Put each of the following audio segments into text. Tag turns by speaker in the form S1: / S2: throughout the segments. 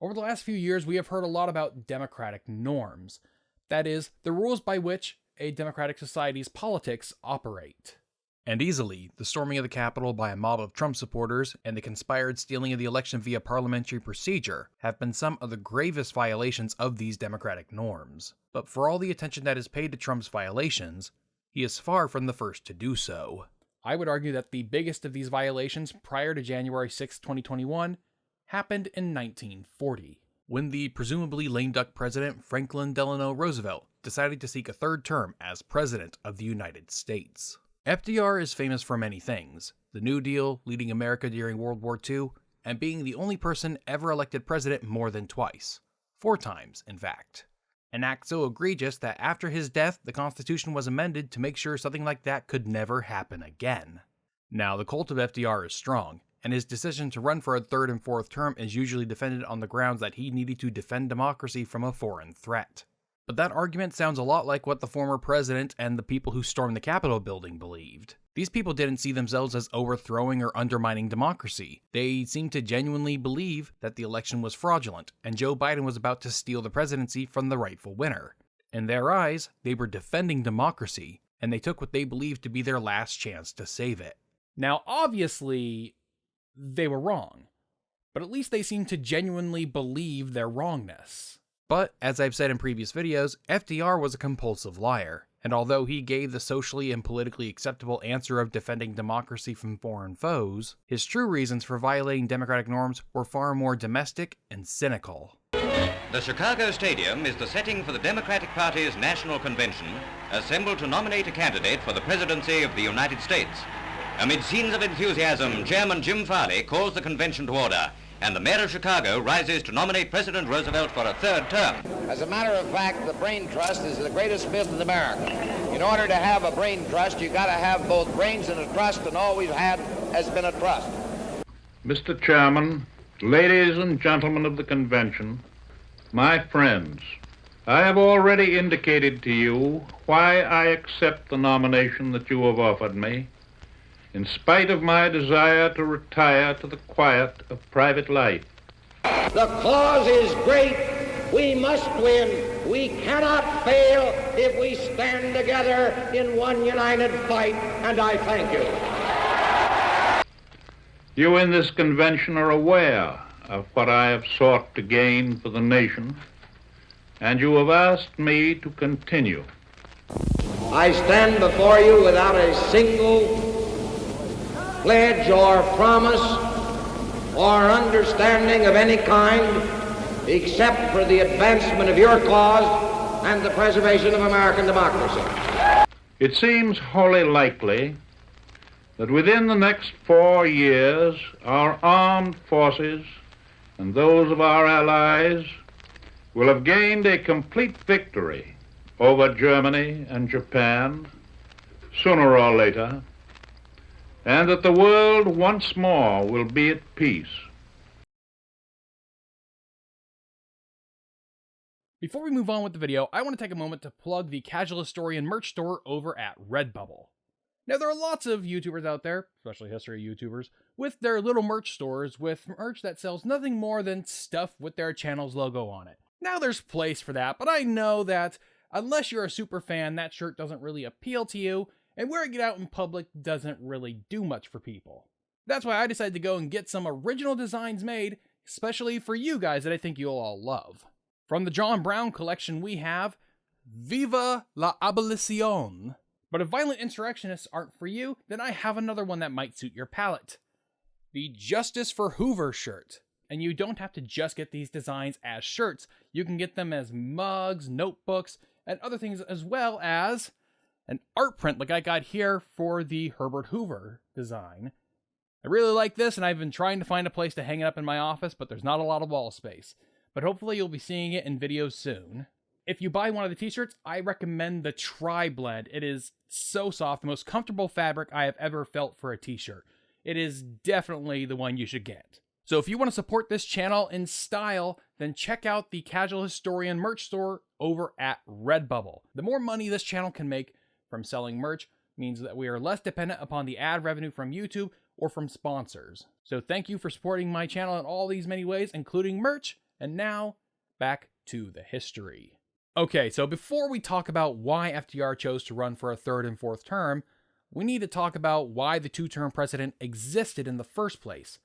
S1: Over the last few years, we have heard a lot about democratic norms. That is, the rules by which a democratic society's politics operate. And easily, the storming of the Capitol by a mob of Trump supporters and the conspired stealing of the election via parliamentary procedure have been some of the gravest violations of these democratic norms. But for all the attention that is paid to Trump's violations, he is far from the first to do so. I would argue that the biggest of these violations prior to January 6, 2021 happened in 1940, when the presumably lame duck president Franklin Delano Roosevelt decided to seek a third term as President of the United States. FDR is famous for many things: the New Deal, leading America during World War II, and being the only person ever elected president more than twice. 4 times, in fact. An act so egregious that after his death, the Constitution was amended to make sure something like that could never happen again. Now, the cult of FDR is strong, and his decision to run for a third and fourth term is usually defended on the grounds that he needed to defend democracy from a foreign threat. But that argument sounds a lot like what the former president and the people who stormed the Capitol building believed. These people didn't see themselves as overthrowing or undermining democracy. They seemed to genuinely believe that the election was fraudulent, and Joe Biden was about to steal the presidency from the rightful winner. In their eyes, they were defending democracy, and they took what they believed to be their last chance to save it. Now, obviously, they were wrong, but at least they seemed to genuinely believe their wrongness. But, as I've said in previous videos, FDR was a compulsive liar, and although he gave the socially and politically acceptable answer of defending democracy from foreign foes, his true reasons for violating democratic norms were far more domestic and cynical.
S2: The Chicago Stadium is the setting for the Democratic Party's National Convention, assembled to nominate a candidate for the presidency of the United States. Amid scenes of enthusiasm, Chairman Jim Farley calls the convention to order, and the mayor of Chicago rises to nominate President Roosevelt for a third term.
S3: As a matter of fact, the brain trust is the greatest myth in America. In order to have a brain trust, you got to have both brains and a trust, and all we've had has been a trust.
S4: Mr. Chairman, ladies and gentlemen of the convention, my friends, I have already indicated to you why I accept the nomination that you have offered me, in spite of my desire to retire to the quiet of private life.
S3: The cause is great. We must win. We cannot fail if we stand together in one united fight, and I thank you.
S4: You in this convention are aware of what I have sought to gain for the nation, and you have asked me to continue.
S3: I stand before you without a single pledge or promise or understanding of any kind except for the advancement of your cause and the preservation of American democracy.
S4: It seems wholly likely that within the next 4 years, our armed forces and those of our allies will have gained a complete victory over Germany and Japan, sooner or later, and that the world once more will be at peace.
S1: Before we move on with the video, I want to take a moment to plug the Casual Historian merch store over at Redbubble. Now, there are lots of YouTubers out there, especially history YouTubers, with their little merch stores with merch that sells nothing more than stuff with their channel's logo on it. Now, there's place for that, but I know that unless you're a super fan, that shirt doesn't really appeal to you, and wearing it out in public doesn't really do much for people. That's why I decided to go and get some original designs made, especially for you guys that I think you'll all love. From the John Brown collection we have, Viva la Abolición. But if violent insurrectionists aren't for you, then I have another one that might suit your palate. The Justice for Hoover shirt. And you don't have to just get these designs as shirts. You can get them as mugs, notebooks, and other things, as well as an art print like I got here for the Herbert Hoover design. I really like this, and I've been trying to find a place to hang it up in my office, but there's not a lot of wall space. But hopefully you'll be seeing it in videos soon. If you buy one of the t-shirts, I recommend the Tri-Blend. It is so soft, the most comfortable fabric I have ever felt for a t-shirt. It is definitely the one you should get. So if you want to support this channel in style, then check out the Casual Historian merch store over at Redbubble. The more money this channel can make from selling merch means that we are less dependent upon the ad revenue from YouTube or from sponsors. So thank you for supporting my channel in all these many ways, including merch, And now, back to the history. Okay, so before we talk about why FDR chose to run for a third and fourth term, we need to talk about why the two-term precedent existed in the first place.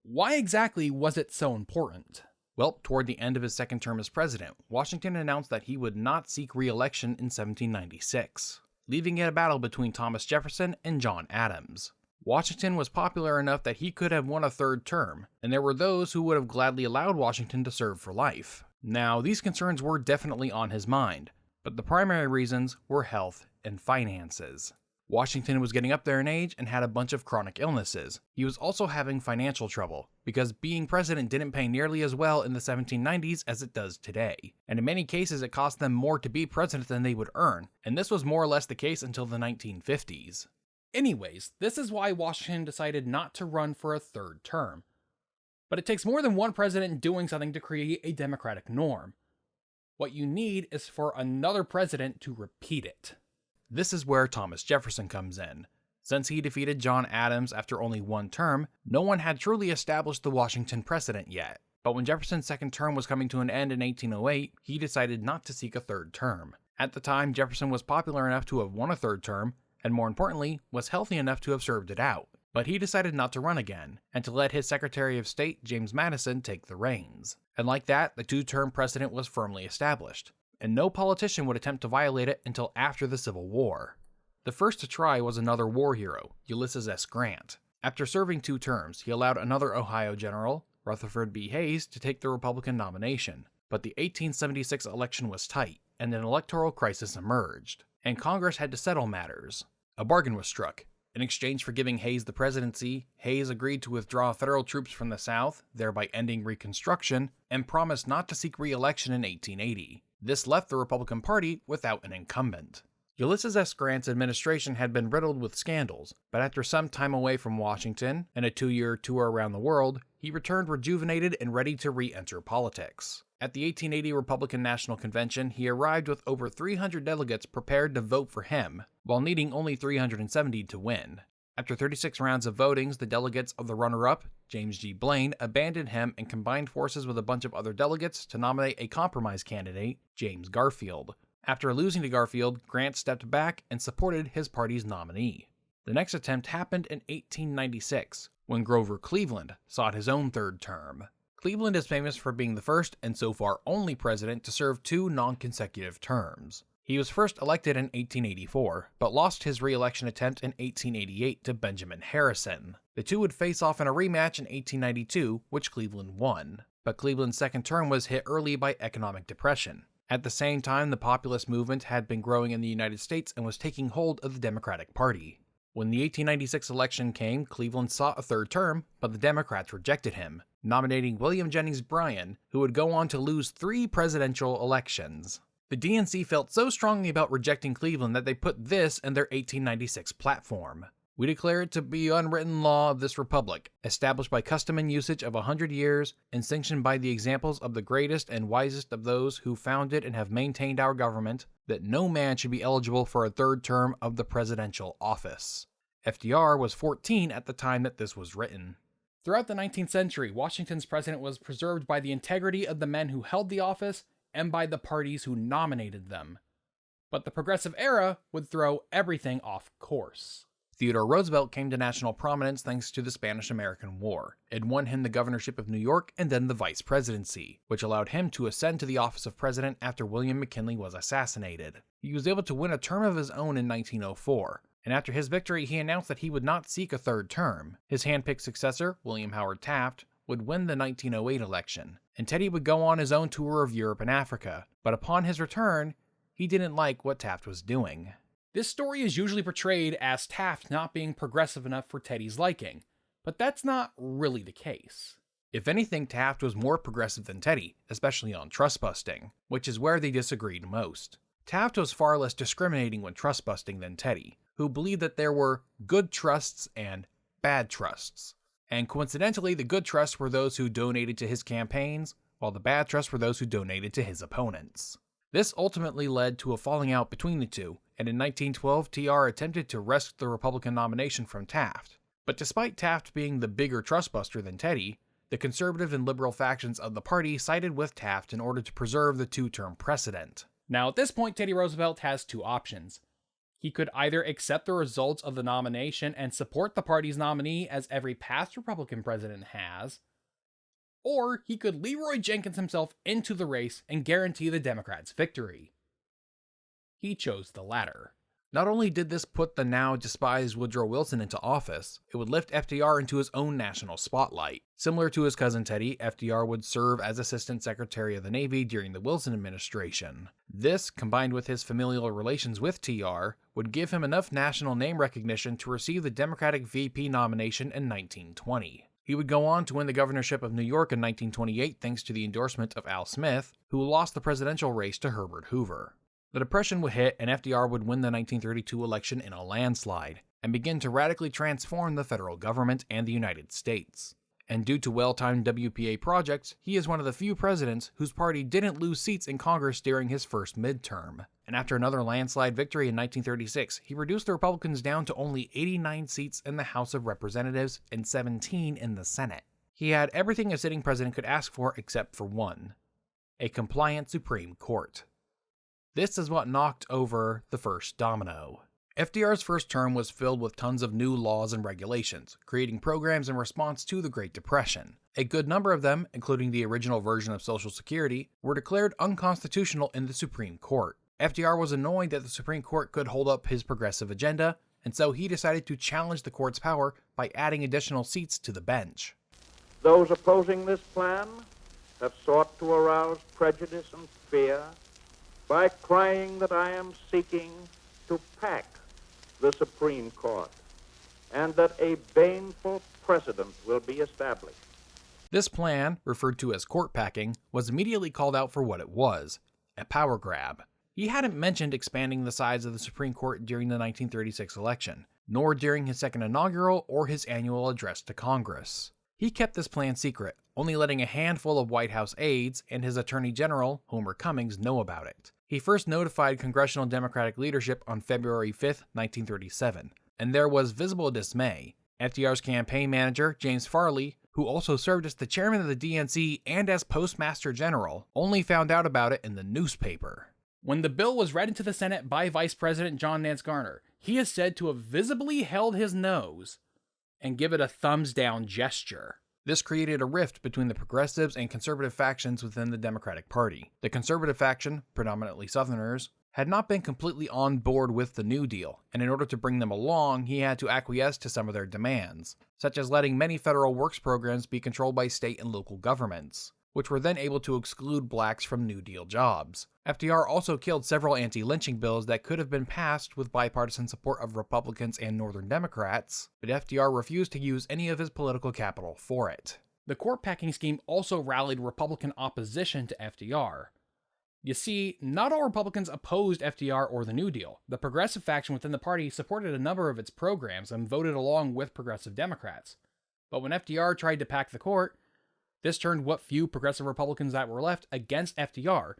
S1: Why exactly was it so important? Well, toward the end of his second term as president, Washington announced that he would not seek re-election in 1796, leaving it a battle between Thomas Jefferson and John Adams. Washington was popular enough that he could have won a third term, and there were those who would have gladly allowed Washington to serve for life. Now, these concerns were definitely on his mind, but the primary reasons were health and finances. Washington was getting up there in age and had a bunch of chronic illnesses. He was also having financial trouble, because being president didn't pay nearly as well in the 1790s as it does today. And in many cases, it cost them more to be president than they would earn, and this was more or less the case until the 1950s. Anyways, this is why Washington decided not to run for a third term. But it takes more than one president doing something to create a democratic norm. What you need is for another president to repeat it. This is where Thomas Jefferson comes in. Since he defeated John Adams after only one term, no one had truly established the Washington precedent yet. But when Jefferson's second term was coming to an end in 1808, he decided not to seek a third term. At the time, Jefferson was popular enough to have won a third term, and more importantly, was healthy enough to have served it out. But he decided not to run again, and to let his Secretary of State, James Madison, take the reins. And like that, the two-term precedent was firmly established, and no politician would attempt to violate it until after the Civil War. The first to try was another war hero, Ulysses S. Grant. After serving 2 terms, he allowed another Ohio general, Rutherford B. Hayes, to take the Republican nomination. But the 1876 election was tight, and an electoral crisis emerged, and Congress had to settle matters. A bargain was struck. In exchange for giving Hayes the presidency, Hayes agreed to withdraw federal troops from the South, thereby ending Reconstruction, and promised not to seek re-election in 1880. This left the Republican Party without an incumbent. Ulysses S. Grant's administration had been riddled with scandals, but after some time away from Washington and a 2-year tour around the world, he returned rejuvenated and ready to re-enter politics. At the 1880 Republican National Convention, he arrived with over 300 delegates prepared to vote for him, while needing only 370 to win. After 36 rounds of votings, the delegates of the runner-up, James G. Blaine, abandoned him and combined forces with a bunch of other delegates to nominate a compromise candidate, James Garfield. After losing to Garfield, Grant stepped back and supported his party's nominee. The next attempt happened in 1896, when Grover Cleveland sought his own third term. Cleveland is famous for being the first and so far only president to serve 2 non-consecutive terms. He was first elected in 1884, but lost his re-election attempt in 1888 to Benjamin Harrison. The two would face off in a rematch in 1892, which Cleveland won. But Cleveland's second term was hit early by economic depression. At the same time, the populist movement had been growing in the United States and was taking hold of the Democratic Party. When the 1896 election came, Cleveland sought a third term, but the Democrats rejected him, nominating William Jennings Bryan, who would go on to lose 3 presidential elections. The DNC felt so strongly about rejecting Cleveland that they put this in their 1896 platform. We declare it to be unwritten law of this republic, established by custom and usage of 100 years, and sanctioned by the examples of the greatest and wisest of those who founded and have maintained our government, that no man should be eligible for a third term of the presidential office. FDR was 14 at the time that this was written. Throughout the 19th century, Washington's president was preserved by the integrity of the men who held the office and by the parties who nominated them. But the progressive era would throw everything off course. Theodore Roosevelt came to national prominence thanks to the Spanish-American War. It won him the governorship of New York and then the vice presidency, which allowed him to ascend to the office of president after William McKinley was assassinated. He was able to win a term of his own in 1904, and after his victory he announced that he would not seek a third term. His hand-picked successor, William Howard Taft, would win the 1908 election, and Teddy would go on his own tour of Europe and Africa, but upon his return, he didn't like what Taft was doing. This story is usually portrayed as Taft not being progressive enough for Teddy's liking, but that's not really the case. If anything, Taft was more progressive than Teddy, especially on trust busting, which is where they disagreed most. Taft was far less discriminating when trust busting than Teddy, who believed that there were good trusts and bad trusts. And coincidentally, the good trusts were those who donated to his campaigns, while the bad trusts were those who donated to his opponents. This ultimately led to a falling out between the two, and in 1912 TR attempted to wrest the Republican nomination from Taft. But despite Taft being the bigger trustbuster than Teddy, The conservative and liberal factions of the party sided with Taft in order to preserve the two-term precedent. Now, at this point, Teddy Roosevelt has two options. He could either accept the results of the nomination and support the party's nominee, as every past Republican president has, or he could Leroy Jenkins himself into the race and guarantee the Democrats' victory. He chose the latter. Not only did this put the now despised Woodrow Wilson into office, it would lift FDR into his own national spotlight. Similar to his cousin Teddy, FDR would serve as Assistant Secretary of the Navy during the Wilson administration. This, combined with his familial relations with TR, would give him enough national name recognition to receive the Democratic VP nomination in 1920. He would go on to win the governorship of New York in 1928 thanks to the endorsement of Al Smith, who lost the presidential race to Herbert Hoover. The Depression would hit, and FDR would win the 1932 election in a landslide, and begin to radically transform the federal government and the United States. And due to well-timed WPA projects, he is one of the few presidents whose party didn't lose seats in Congress during his first midterm. And after another landslide victory in 1936, he reduced the Republicans down to only 89 seats in the House of Representatives and 17 in the Senate. He had everything a sitting president could ask for except for one: a compliant Supreme Court. This is what knocked over the first domino. FDR's first term was filled with tons of new laws and regulations, creating programs in response to the Great Depression. A good number of them, including the original version of Social Security, were declared unconstitutional in the Supreme Court. FDR was annoyed that the Supreme Court could hold up his progressive agenda, and so he decided to challenge the court's power by adding additional seats to the bench.
S4: Those opposing this plan have sought to arouse prejudice and fear by crying that I am seeking to pack the Supreme Court, and that a baneful precedent will be established.
S1: This plan, referred to as court packing, was immediately called out for what it was: a power grab. He hadn't mentioned expanding the size of the Supreme Court during the 1936 election, nor during his second inaugural or his annual address to Congress. He kept this plan secret, only letting a handful of White House aides and his Attorney General, Homer Cummings, know about it. He first notified congressional Democratic leadership on February 5, 1937, and there was visible dismay. FDR's campaign manager, James Farley, who also served as the chairman of the DNC and as Postmaster General, only found out about it in the newspaper. When the bill was read into the Senate by Vice President John Nance Garner, he is said to have visibly held his nose and give it a thumbs-down gesture. This created a rift between the progressives and conservative factions within the Democratic Party. The conservative faction, predominantly Southerners, had not been completely on board with the New Deal, and in order to bring them along, he had to acquiesce to some of their demands, such as letting many federal works programs be controlled by state and local governments, which were then able to exclude blacks from New Deal jobs. FDR also killed several anti-lynching bills that could have been passed with bipartisan support of Republicans and Northern Democrats, but FDR refused to use any of his political capital for it. The court packing scheme also rallied Republican opposition to FDR. You see, not all Republicans opposed FDR or the New Deal. The progressive faction within the party supported a number of its programs and voted along with progressive Democrats. But when FDR tried to pack the court, this turned what few progressive Republicans that were left against FDR,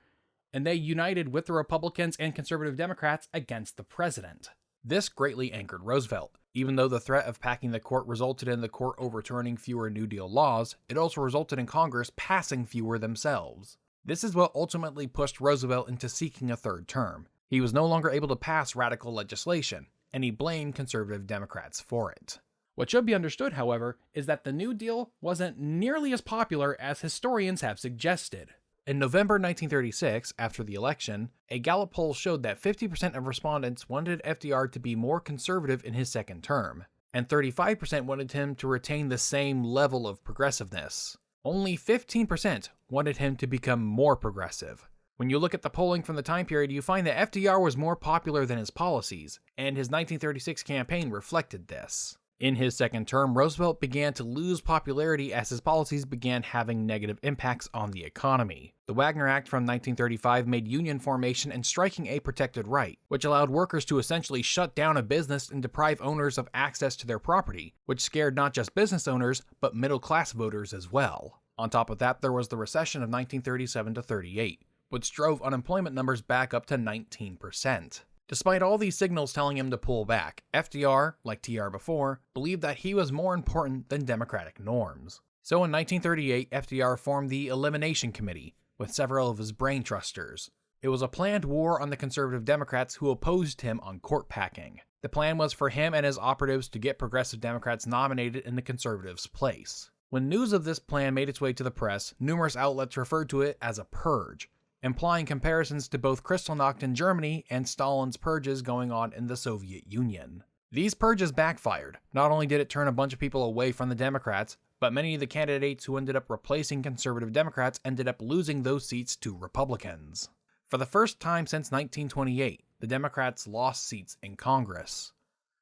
S1: and they united with the Republicans and conservative Democrats against the president. This greatly angered Roosevelt. Even though the threat of packing the court resulted in the court overturning fewer New Deal laws, it also resulted in Congress passing fewer themselves. This is what ultimately pushed Roosevelt into seeking a third term. He was no longer able to pass radical legislation, and he blamed conservative Democrats for it. What should be understood, however, is that the New Deal wasn't nearly as popular as historians have suggested. In November 1936, after the election, a Gallup poll showed that 50% of respondents wanted FDR to be more conservative in his second term, and 35% wanted him to retain the same level of progressiveness. Only 15% wanted him to become more progressive. When you look at the polling from the time period, you find that FDR was more popular than his policies, and his 1936 campaign reflected this. In his second term, Roosevelt began to lose popularity as his policies began having negative impacts on the economy. The Wagner Act from 1935 made union formation and striking a protected right, which allowed workers to essentially shut down a business and deprive owners of access to their property, which scared not just business owners, but middle-class voters as well. On top of that, there was the recession of 1937 to 38, which drove unemployment numbers back up to 19%. Despite all these signals telling him to pull back, FDR, like TR before, believed that he was more important than democratic norms. So in 1938, FDR formed the Elimination Committee with several of his brain trusters. It was a planned war on the conservative Democrats who opposed him on court packing. The plan was for him and his operatives to get progressive Democrats nominated in the conservatives' place. When news of this plan made its way to the press, numerous outlets referred to it as a purge, implying comparisons to both Kristallnacht in Germany and Stalin's purges going on in the Soviet Union. These purges backfired. Not only did it turn a bunch of people away from the Democrats, but many of the candidates who ended up replacing conservative Democrats ended up losing those seats to Republicans. For the first time since 1928, the Democrats lost seats in Congress.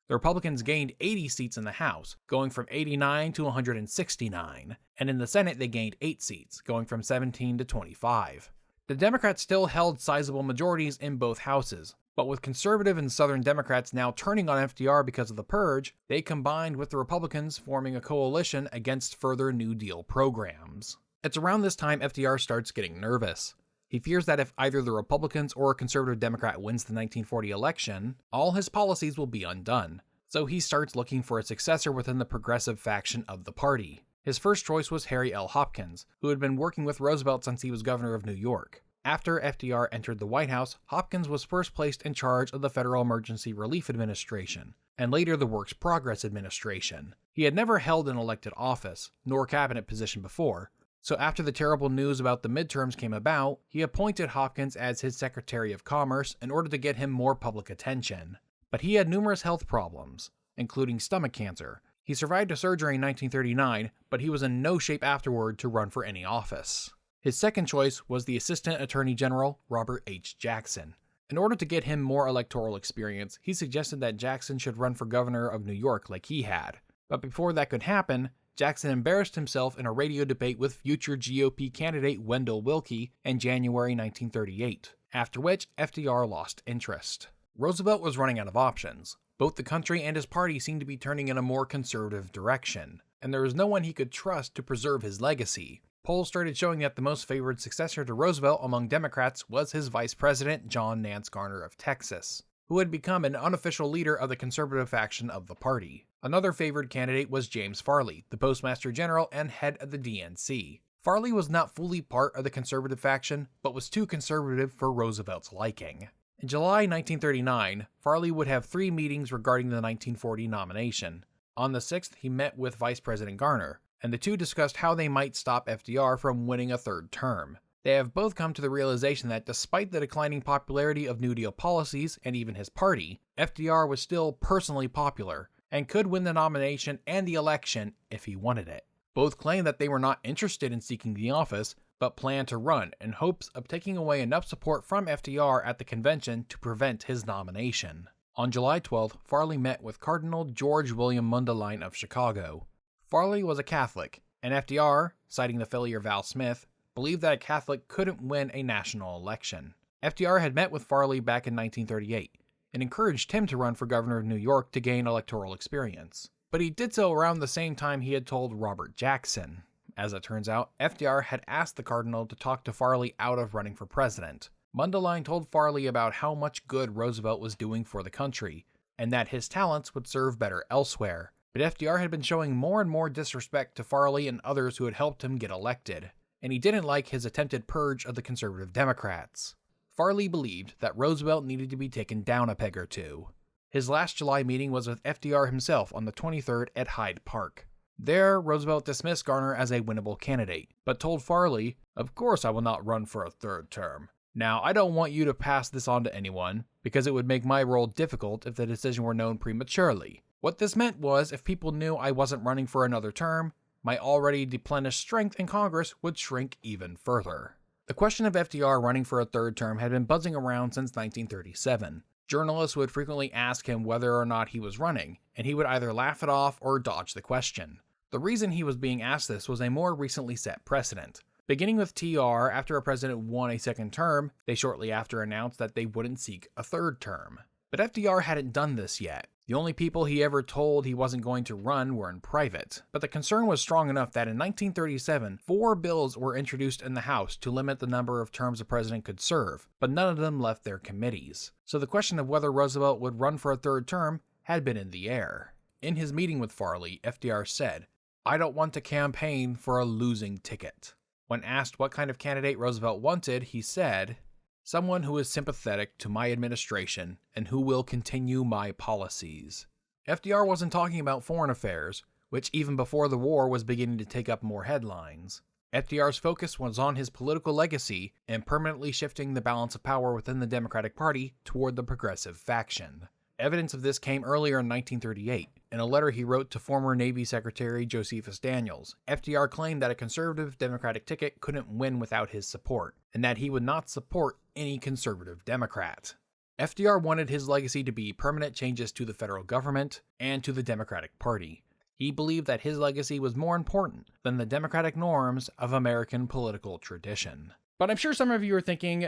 S1: The Republicans gained 80 seats in the House, going from 89 to 169, and in the Senate they gained 8 seats, going from 17 to 25. The Democrats still held sizable majorities in both houses, but with conservative and Southern Democrats now turning on FDR because of the purge, they combined with the Republicans, forming a coalition against further New Deal programs. It's around this time FDR starts getting nervous. He fears that if either the Republicans or a conservative Democrat wins the 1940 election, all his policies will be undone. So he starts looking for a successor within the progressive faction of the party. His first choice was Harry L. Hopkins, who had been working with Roosevelt since he was governor of New York. After FDR entered the White House, Hopkins was first placed in charge of the Federal Emergency Relief Administration, and later the Works Progress Administration. He had never held an elected office, nor cabinet position before, so after the terrible news about the midterms came about, he appointed Hopkins as his Secretary of Commerce in order to get him more public attention. But he had numerous health problems, including stomach cancer. He survived a surgery in 1939, but he was in no shape afterward to run for any office. His second choice was the Assistant Attorney General, Robert H. Jackson. In order to get him more electoral experience, he suggested that Jackson should run for governor of New York like he had. But before that could happen, Jackson embarrassed himself in a radio debate with future GOP candidate Wendell Willkie in January 1938, after which FDR lost interest. Roosevelt was running out of options. Both the country and his party seemed to be turning in a more conservative direction, and there was no one he could trust to preserve his legacy. Polls started showing that the most favored successor to Roosevelt among Democrats was his vice president, John Nance Garner of Texas, who had become an unofficial leader of the conservative faction of the party. Another favored candidate was James Farley, the Postmaster General and head of the DNC. Farley was not fully part of the conservative faction, but was too conservative for Roosevelt's liking. In July 1939, Farley would have 3 meetings regarding the 1940 nomination. On the 6th, he met with Vice President Garner, and the two discussed how they might stop FDR from winning a third term. They have both come to the realization that despite the declining popularity of New Deal policies and even his party, FDR was still personally popular and could win the nomination and the election if he wanted it. Both claimed that they were not interested in seeking the office, but planned to run in hopes of taking away enough support from FDR at the convention to prevent his nomination. On July 12th, Farley met with Cardinal George William Mundelein of Chicago. Farley was a Catholic, and FDR, citing the failure of Al Smith, believed that a Catholic couldn't win a national election. FDR had met with Farley back in 1938 and encouraged him to run for governor of New York to gain electoral experience. But he did so around the same time he had told Robert Jackson. As it turns out, FDR had asked the cardinal to talk to Farley out of running for president. Mundelein told Farley about how much good Roosevelt was doing for the country, and that his talents would serve better elsewhere. But FDR had been showing more and more disrespect to Farley and others who had helped him get elected, and he didn't like his attempted purge of the conservative Democrats. Farley believed that Roosevelt needed to be taken down a peg or two. His last July meeting was with FDR himself on the 23rd at Hyde Park. There, Roosevelt dismissed Garner as a winnable candidate, but told Farley, "Of course I will not run for a third term. Now, I don't want you to pass this on to anyone, because it would make my role difficult if the decision were known prematurely. What this meant was if people knew I wasn't running for another term, my already deplenished strength in Congress would shrink even further." The question of FDR running for a third term had been buzzing around since 1937. Journalists would frequently ask him whether or not he was running, and he would either laugh it off or dodge the question. The reason he was being asked this was a more recently set precedent. Beginning with TR, after a president won a second term, they shortly after announced that they wouldn't seek a third term. But FDR hadn't done this yet. The only people he ever told he wasn't going to run were in private. But the concern was strong enough that in 1937, 4 bills were introduced in the House to limit the number of terms a president could serve, but none of them left their committees. So the question of whether Roosevelt would run for a third term had been in the air. In his meeting with Farley, FDR said, "I don't want to campaign for a losing ticket." When asked what kind of candidate Roosevelt wanted, he said, "Someone who is sympathetic to my administration and who will continue my policies." FDR wasn't talking about foreign affairs, which even before the war was beginning to take up more headlines. FDR's focus was on his political legacy and permanently shifting the balance of power within the Democratic Party toward the progressive faction. Evidence of this came earlier in 1938. In a letter he wrote to former Navy Secretary Josephus Daniels, FDR claimed that a conservative Democratic ticket couldn't win without his support, and that he would not support any conservative Democrat. FDR wanted his legacy to be permanent changes to the federal government and to the Democratic Party. He believed that his legacy was more important than the democratic norms of American political tradition. But I'm sure some of you are thinking,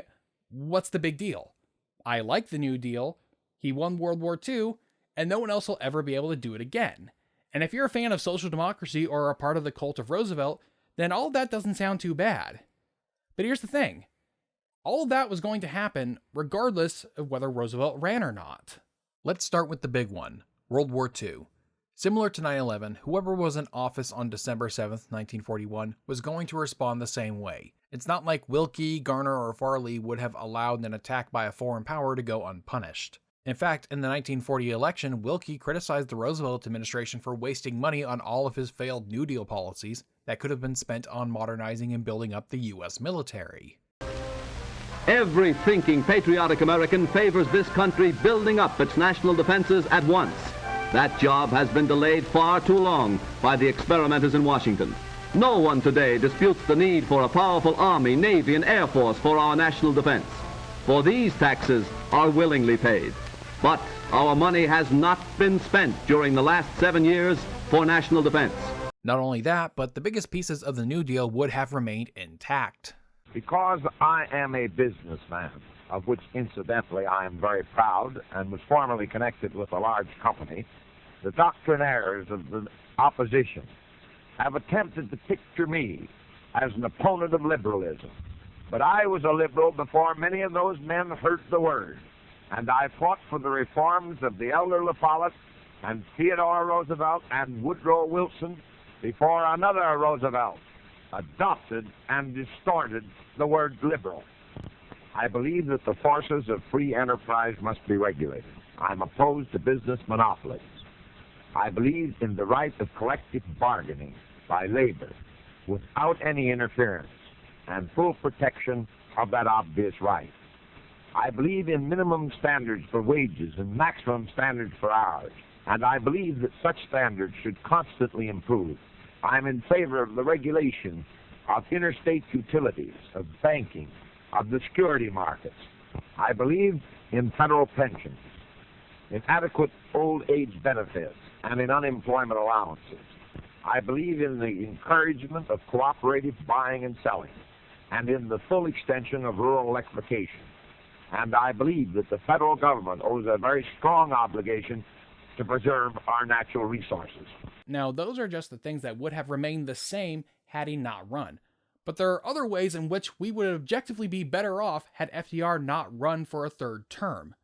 S1: what's the big deal? I like the New Deal, he won World War II, and no one else will ever be able to do it again. And if you're a fan of social democracy or a part of the cult of Roosevelt, then all of that doesn't sound too bad. But here's the thing. All of that was going to happen regardless of whether Roosevelt ran or not. Let's start with the big one, World War II. Similar to 9/11, whoever was in office on December 7th, 1941, was going to respond the same way. It's not like Wilkie, Garner, or Farley would have allowed an attack by a foreign power to go unpunished. In fact, in the 1940 election, Wilkie criticized the Roosevelt administration for wasting money on all of his failed New Deal policies that could have been spent on modernizing and building up the U.S. military.
S5: Every thinking, patriotic American favors this country building up its national defenses at once. That job has been delayed far too long by the experimenters in Washington. No one today disputes the need for a powerful Army, Navy, and Air Force for our national defense. For these taxes are willingly paid. But our money has not been spent during the last 7 years for national defense.
S1: Not only that, but the biggest pieces of the New Deal would have remained intact.
S6: Because I am a businessman, of which incidentally I am very proud and was formerly connected with a large company, the doctrinaires of the opposition have attempted to picture me as an opponent of liberalism. But I was a liberal before many of those men heard the word, and I fought for the reforms of the elder La Follette and Theodore Roosevelt and Woodrow Wilson before another Roosevelt adopted and distorted the word liberal. I believe that the forces of free enterprise must be regulated. I'm opposed to business monopolies. I believe in the right of collective bargaining by labor without any interference and full protection of that obvious right. I believe in minimum standards for wages and maximum standards for hours, and I believe that such standards should constantly improve. I'm in favor of the regulation of interstate utilities, of banking, of the security markets. I believe in federal pensions, in adequate old age benefits, and in unemployment allowances. I believe in the encouragement of cooperative buying and selling, and in the full extension of rural electrification. And I believe that the federal government owes a very strong obligation to preserve our natural resources.
S1: Now, those are just the things that would have remained the same had he not run. But there are other ways in which we would objectively be better off had FDR not run for a third term.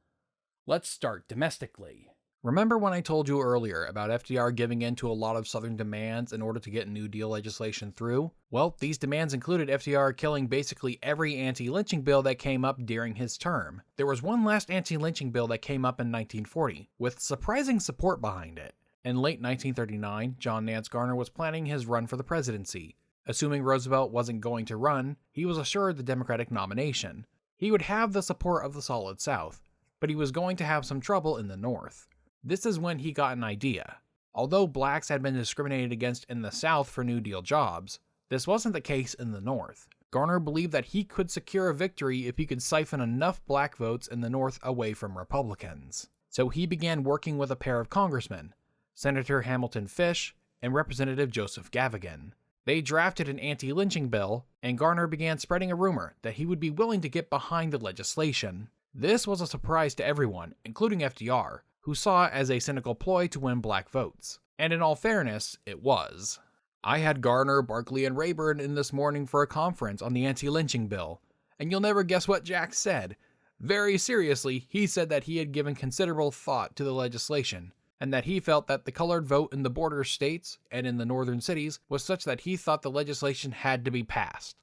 S1: Let's start domestically. Remember when I told you earlier about FDR giving in to a lot of Southern demands in order to get New Deal legislation through? Well, these demands included FDR killing basically every anti-lynching bill that came up during his term. There was one last anti-lynching bill that came up in 1940, with surprising support behind it. In late 1939, John Nance Garner was planning his run for the presidency. Assuming Roosevelt wasn't going to run, he was assured the Democratic nomination. He would have the support of the Solid South, but he was going to have some trouble in the North. This is when he got an idea. Although blacks had been discriminated against in the South for New Deal jobs, this wasn't the case in the North. Garner believed that he could secure a victory if he could siphon enough black votes in the North away from Republicans. So he began working with a pair of congressmen, Senator Hamilton Fish and Representative Joseph Gavigan. They drafted an anti-lynching bill, and Garner began spreading a rumor that he would be willing to get behind the legislation. This was a surprise to everyone, including FDR, who saw it as a cynical ploy to win black votes. And in all fairness, it was. I had Garner, Barkley, and Rayburn in this morning for a conference on the anti-lynching bill, and you'll never guess what Jack said. Very seriously, he said that he had given considerable thought to the legislation, and that he felt that the colored vote in the border states and in the northern cities was such that he thought the legislation had to be passed.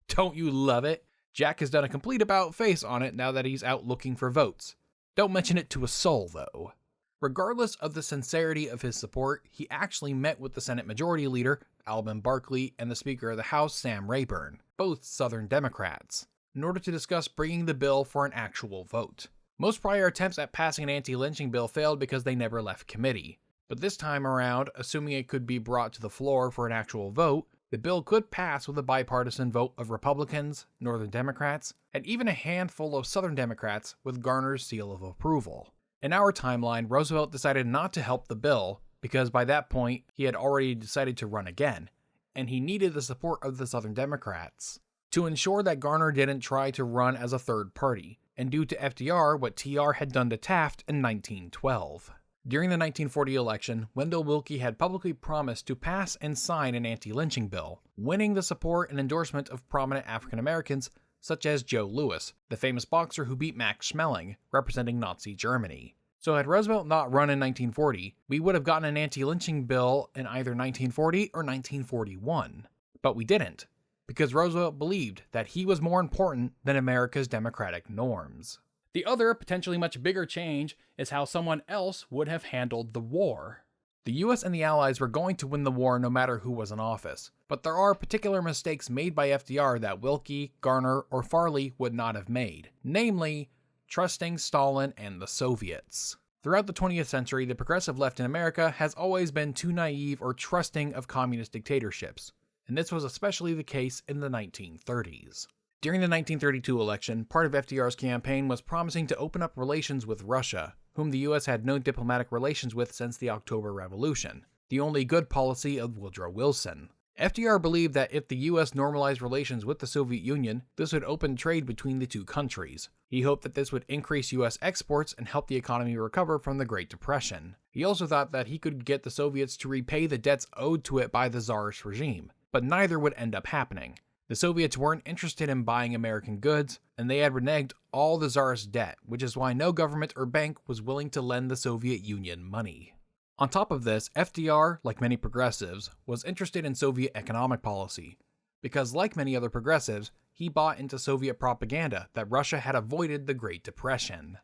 S1: Don't you love it? Jack has done a complete about-face on it now that he's out looking for votes. Don't mention it to a soul, though. Regardless of the sincerity of his support, he actually met with the Senate Majority Leader, Alvin Barkley, and the Speaker of the House, Sam Rayburn, both Southern Democrats, in order to discuss bringing the bill for an actual vote. Most prior attempts at passing an anti-lynching bill failed because they never left committee. But this time around, assuming it could be brought to the floor for an actual vote, the bill could pass with a bipartisan vote of Republicans, Northern Democrats, and even a handful of Southern Democrats with Garner's seal of approval. In our timeline, Roosevelt decided not to help the bill because by that point he had already decided to run again, and he needed the support of the Southern Democrats to ensure that Garner didn't try to run as a third party, and do to FDR what TR had done to Taft in 1912. During the 1940 election, Wendell Willkie had publicly promised to pass and sign an anti-lynching bill, winning the support and endorsement of prominent African Americans such as Joe Louis, the famous boxer who beat Max Schmeling, representing Nazi Germany. So had Roosevelt not run in 1940, we would have gotten an anti-lynching bill in either 1940 or 1941. But we didn't, because Roosevelt believed that he was more important than America's democratic norms. The other, potentially much bigger change is how someone else would have handled the war. The US and the Allies were going to win the war no matter who was in office, but there are particular mistakes made by FDR that Willkie, Garner, or Farley would not have made, namely, trusting Stalin and the Soviets. Throughout the 20th century, the progressive left in America has always been too naive or trusting of communist dictatorships, and this was especially the case in the 1930s. During the 1932 election, part of FDR's campaign was promising to open up relations with Russia, whom the US had no diplomatic relations with since the October Revolution, the only good policy of Woodrow Wilson. FDR believed that if the US normalized relations with the Soviet Union, this would open trade between the two countries. He hoped that this would increase US exports and help the economy recover from the Great Depression. He also thought that he could get the Soviets to repay the debts owed to it by the Tsarist regime, but neither would end up happening. The Soviets weren't interested in buying American goods, and they had reneged all the Tsarist debt, which is why no government or bank was willing to lend the Soviet Union money. On top of this, FDR, like many progressives, was interested in Soviet economic policy, because like many other progressives, he bought into Soviet propaganda that Russia had avoided the Great Depression.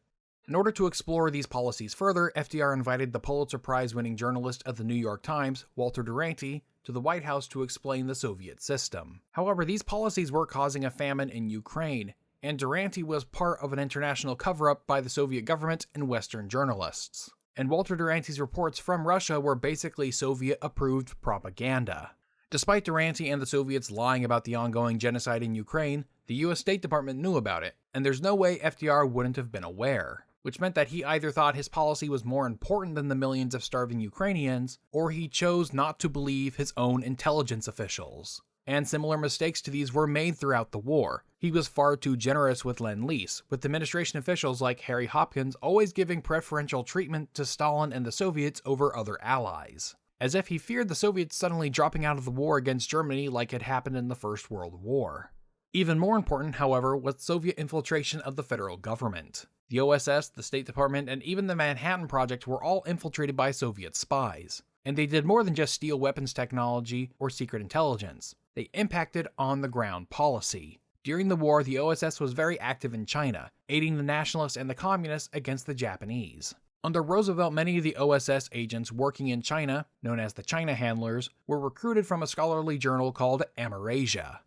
S1: In order to explore these policies further, FDR invited the Pulitzer Prize-winning journalist of the New York Times, Walter Duranty, to the White House to explain the Soviet system. However, these policies were causing a famine in Ukraine, and Duranty was part of an international cover-up by the Soviet government and Western journalists. And Walter Duranty's reports from Russia were basically Soviet-approved propaganda. Despite Duranty and the Soviets lying about the ongoing genocide in Ukraine, the US State Department knew about it, and there's no way FDR wouldn't have been aware, which meant that he either thought his policy was more important than the millions of starving Ukrainians, or he chose not to believe his own intelligence officials. And similar mistakes to these were made throughout the war. He was far too generous with Lend-Lease, with administration officials like Harry Hopkins always giving preferential treatment to Stalin and the Soviets over other allies, as if he feared the Soviets suddenly dropping out of the war against Germany like had happened in the First World War. Even more important, however, was Soviet infiltration of the federal government. The OSS, the State Department, and even the Manhattan Project were all infiltrated by Soviet spies. And they did more than just steal weapons technology or secret intelligence. They impacted on-the-ground policy. During the war, the OSS was very active in China, aiding the nationalists and the communists against the Japanese. Under Roosevelt, many of the OSS agents working in China, known as the China Handlers, were recruited from a scholarly journal called Amerasia.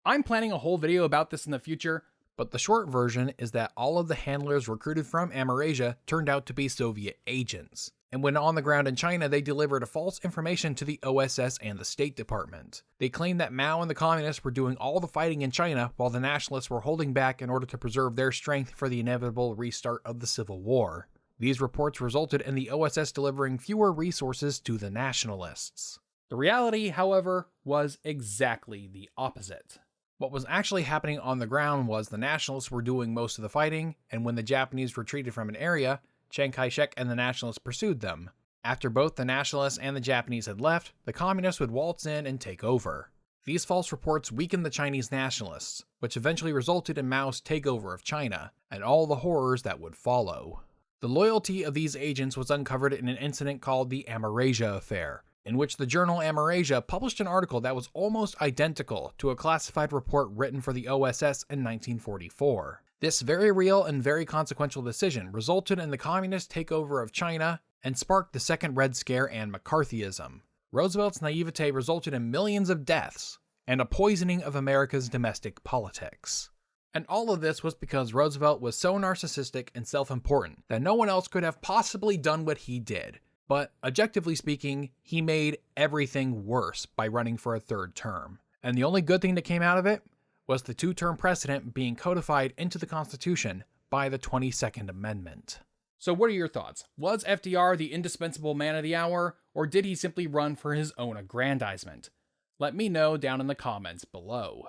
S1: I'm planning a whole video about this in the future, but the short version is that all of the handlers recruited from Amerasia turned out to be Soviet agents. And when on the ground in China, they delivered false information to the OSS and the State Department. They claimed that Mao and the communists were doing all the fighting in China while the nationalists were holding back in order to preserve their strength for the inevitable restart of the Civil War. These reports resulted in the OSS delivering fewer resources to the nationalists. The reality, however, was exactly the opposite. What was actually happening on the ground was the nationalists were doing most of the fighting, and when the Japanese retreated from an area, Chiang Kai-shek and the nationalists pursued them. After both the nationalists and the Japanese had left, the communists would waltz in and take over. These false reports weakened the Chinese nationalists, which eventually resulted in Mao's takeover of China, and all the horrors that would follow. The loyalty of these agents was uncovered in an incident called the Amerasia Affair, in which the journal Amerasia published an article that was almost identical to a classified report written for the OSS in 1944. This very real and very consequential decision resulted in the communist takeover of China and sparked the Second Red Scare and McCarthyism. Roosevelt's naivete resulted in millions of deaths and a poisoning of America's domestic politics. And all of this was because Roosevelt was so narcissistic and self-important that no one else could have possibly done what he did. But objectively speaking, he made everything worse by running for a third term. And the only good thing that came out of it was the two-term precedent being codified into the Constitution by the 22nd Amendment. So what are your thoughts? Was FDR the indispensable man of the hour, or did he simply run for his own aggrandizement? Let me know down in the comments below.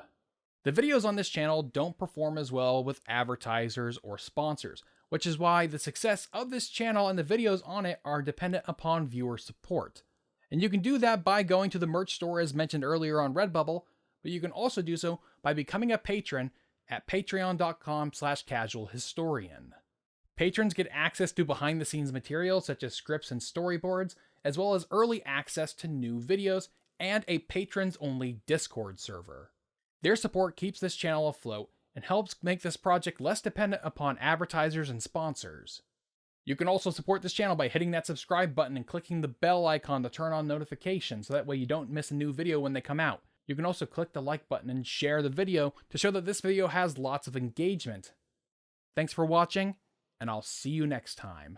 S1: The videos on this channel don't perform as well with advertisers or sponsors, which is why the success of this channel and the videos on it are dependent upon viewer support. And you can do that by going to the merch store as mentioned earlier on Redbubble, but you can also do so by becoming a patron at patreon.com/casualhistorian. Patrons get access to behind-the-scenes material such as scripts and storyboards, as well as early access to new videos and a patrons-only Discord server. Their support keeps this channel afloat and helps make this project less dependent upon advertisers and sponsors. You can also support this channel by hitting that subscribe button and clicking the bell icon to turn on notifications so that way you don't miss a new video when they come out. You can also click the like button and share the video to show that this video has lots of engagement. Thanks for watching, and I'll see you next time.